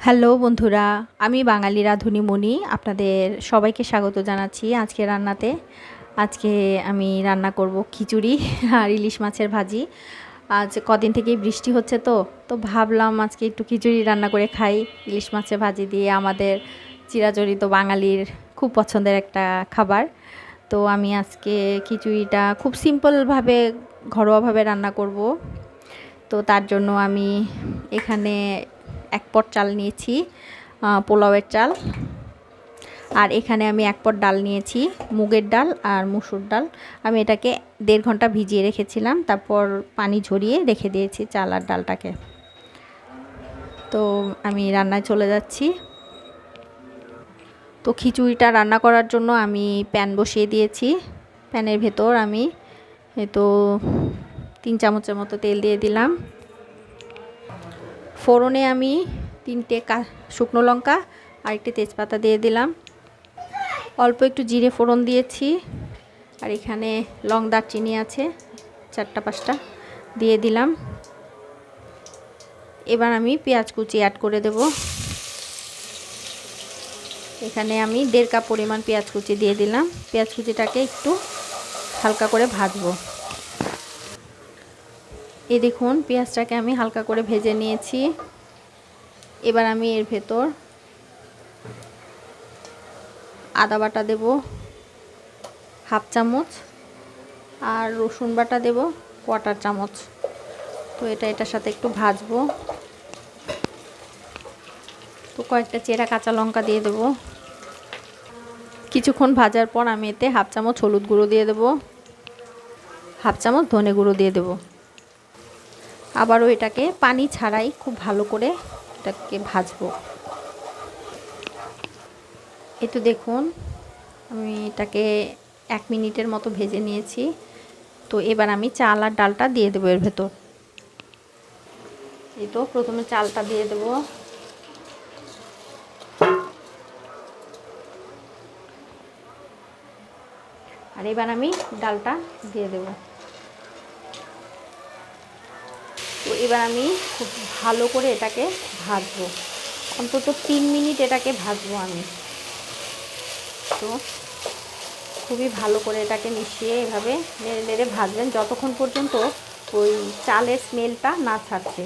Hello বন্ধুরা, আমি বাঙালি রাঁধুনি মণি আপনাদের সবাইকে স্বাগত জানাচ্ছি আজকে রান্নাতে। আজকে আমি রান্না করব খিচুড়ি আর ইলিশ মাছের ভাজি। আজ কদিন থেকেই বৃষ্টি হচ্ছে তো ভাবলাম আজকে একটু খিচুড়ি রান্না করে খাই ইলিশ মাছের ভাজি দিয়ে। আমাদের চিরাচরিত বাঙালির খুব পছন্দের একটা খাবার। তো আমি আজকে খিচুড়িটা খুব সিম্পলভাবে ঘরোয়াভাবে রান্না করব। তো তার জন্য আমি এখানে 1 পট চাল নিয়েছি, পোলাওয়ের চাল। আর এখানে আমি 1 পট ডাল নিয়েছি, মুগের ডাল আর মসুর ডাল। আমি এটাকে 1.5 ঘন্টা ভিজিয়ে রেখেছিলাম, তারপর পানি ঝরিয়ে রেখে দিয়েছি চাল আর ডালটাকে। তো আমি রান্নায় চলে যাচ্ছি। তো খিচুড়িটা রান্না করার জন্য আমি প্যান বসিয়ে দিয়েছি। প্যানের ভেতর আমি 3 চামচের মতো তেল দিয়ে দিলাম। ফোড়নে আমি 3টে শুকনো লঙ্কা আর 1টে তেজপাতা দিয়ে দিলাম। অল্প একটু জিরে ফোড়ন দিয়েছি। আর এখানে লং দারচিনি আছে 4টা-5টা দিয়ে দিলাম। এবার আমি পেঁয়াজ কুচি অ্যাড করে দেব। এখানে আমি 1.5 কাপ পরিমাণ পেঁয়াজ কুচি দিয়ে দিলাম। পেঁয়াজ কুচিটাকে একটু হালকা করে ভাজবো। এই দেখুন পেঁয়াজটাকে আমি হালকা করে ভেজে নিয়েছি। এবার আমি এর ভেতর আদা বাটা দেব 1/2 চামচ আর রসুন বাটা দেব 1/4 চামচ। তো এটার সাথে একটু ভাজবো। তো কয়েকটা চেরা কাঁচা লঙ্কা দিয়ে দেব। কিছুক্ষণ ভাজার পর আমি এতে 1/2 চামচ হলুদ গুঁড়ো দিয়ে দেব, 1/2 চামচ ধনে গুঁড়ো দিয়ে দেব। আবারও এটাকে পানি ছাড়াই খুব ভালো করে এটাকে ভাজবো। এই তো দেখুন আমি এটাকে 1 মিনিটের মতো ভেজে নিয়েছি। তো এবার আমি চাল আর ডালটা দিয়ে দেবো এর ভেতর। এই তো প্রথমে চালটা দিয়ে দেব। আর এবার আমি ডালটা দিয়ে দেব। তো এবার আমি খুব ভালো করে এটাকে ভাজবো, অন্তত 3 মিনিট এটাকে ভাজবো আমি। তো খুবই ভালো করে এটাকে মিশিয়ে এভাবে নেড়ে নেড়ে ভাজবেন যতক্ষণ পর্যন্ত ওই চালের স্মেলটা না ছাড়ছে।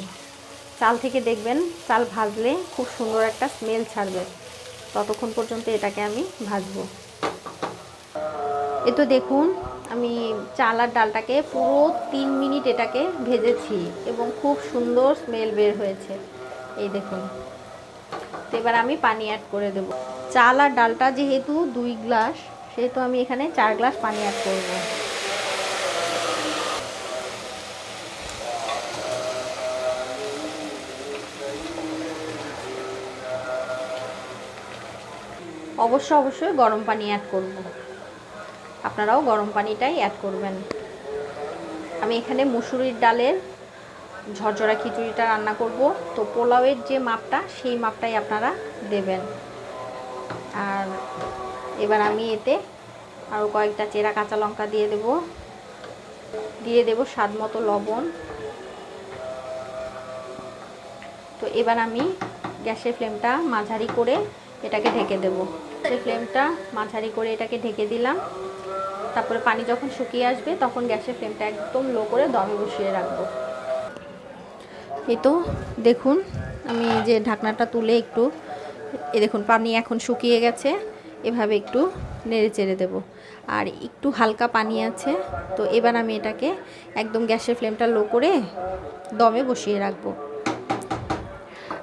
চাল থেকে দেখবেন চাল ভাজলে খুব সুন্দর একটা স্মেল ছাড়বে, ততক্ষণ পর্যন্ত এটাকে আমি ভাজবো। এই তো দেখুন আমি চাল আর ডালটাকে পুরো 3 মিনিট এটাকে ভেজেছি এবং খুব সুন্দর স্মেল বের হয়েছে। এই দেখুন। তো এবার আমি পানি অ্যাড করে দেব। চাল আর ডালটা যেহেতু 2 গ্লাস, সেহেতু আমি এখানে 4 গ্লাস পানি অ্যাড করব। অবশ্যই গরম পানি অ্যাড করব। আপনারাও গরম পানিটাই অ্যাড করবেন। আমি এখানে মুসুরির ডালের ঝরঝরা খিচুড়িটা রান্না করব। তো পোলাওয়ের যে মাপটা সেই মাপটাই আপনারা দেবেন। আর এবার আমি এতে আরও কয়েকটা চেরা কাঁচা লঙ্কা দিয়ে দেব স্বাদ মতো লবণ। তো এবার আমি গ্যাসের ফ্লেমটা মাঝারি করে এটাকে ঢেকে দেব। গ্যাসের ফ্লেমটা মাঝারি করে এটাকে ঢেকে দিলাম। তারপরে পানি যখন শুকিয়ে আসবে তখন গ্যাসের ফ্লেমটা একদম লো করে দমে বসিয়ে রাখবো। এই তো দেখুন আমি যে ঢাকনাটা তুলে একটু দেখুন পানি এখন শুকিয়ে গেছে। এভাবে একটু নেড়ে চেড়ে দেবো। আর একটু হালকা পানি আছে। তো এবার আমি এটাকে একদম গ্যাসের ফ্লেমটা লো করে দমে বসিয়ে রাখবো।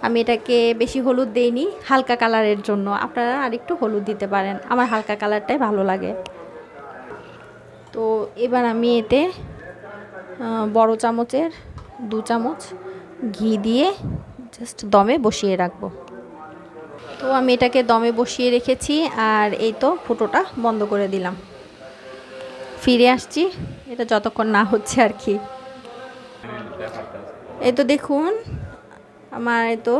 আমি এটাকে বেশি হলুদ দেইনি, হালকা কালারের জন্য। আপনারা আরেকটু হলুদ দিতে পারেন, আমার হালকা কালারটাই ভালো লাগে। তো এবার আমি এতে বড় চামচের 2 চামচ ঘি দিয়ে জাস্ট দমে বসিয়ে রাখবো। তো আমি এটাকে দমে বসিয়ে রেখেছি আর এই তো ফুটোটা বন্ধ করে দিলাম। ফিরে আসছি এটা যতক্ষণ না হচ্ছে আর কি। এই তো দেখুন আমার এই তো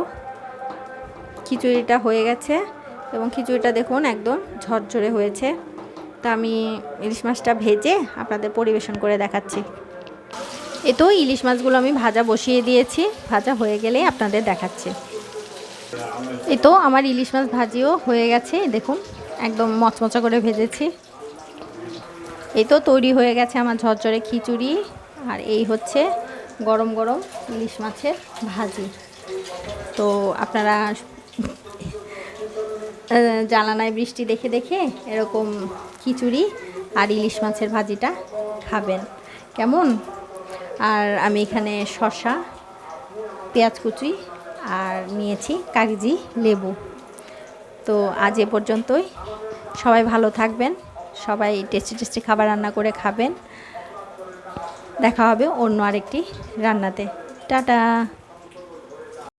খিচুড়িটা হয়ে গেছে এবং খিচুড়িটা দেখুন একদম ঝরঝরে হয়েছে। তা আমি ইলিশ মাছটা ভেজে আপনাদের পরিবেশন করে দেখাচ্ছি। এই তো ইলিশ মাছগুলো আমি ভাজা বসিয়ে দিয়েছি, ভাজা হয়ে গেলেই আপনাদের দেখাচ্ছি। এই তো আমার ইলিশ মাছ ভাজিও হয়ে গেছে, দেখুন একদম মচমচা করে ভেজেছি। এই তো তৈরি হয়ে গেছে আমার ঝরঝরে খিচুড়ি, আর এই হচ্ছে গরম গরম ইলিশ মাছের ভাজি। তো আপনারা জানালায় বৃষ্টি দেখে দেখে এরকম খিচুড়ি আর ইলিশ মাছের ভাজিটা খাবেন কেমন। আর আমি এখানে শসা, পেঁয়াজ কুচি আর নিয়েছি কাগজি লেবু। তো আজ এ পর্যন্তই, সবাই ভালো থাকবেন, সবাই টেস্টি টেস্টি খাবার রান্না করে খাবেন। দেখা হবে অন্য আরেকটি রান্নাতে। টাটা।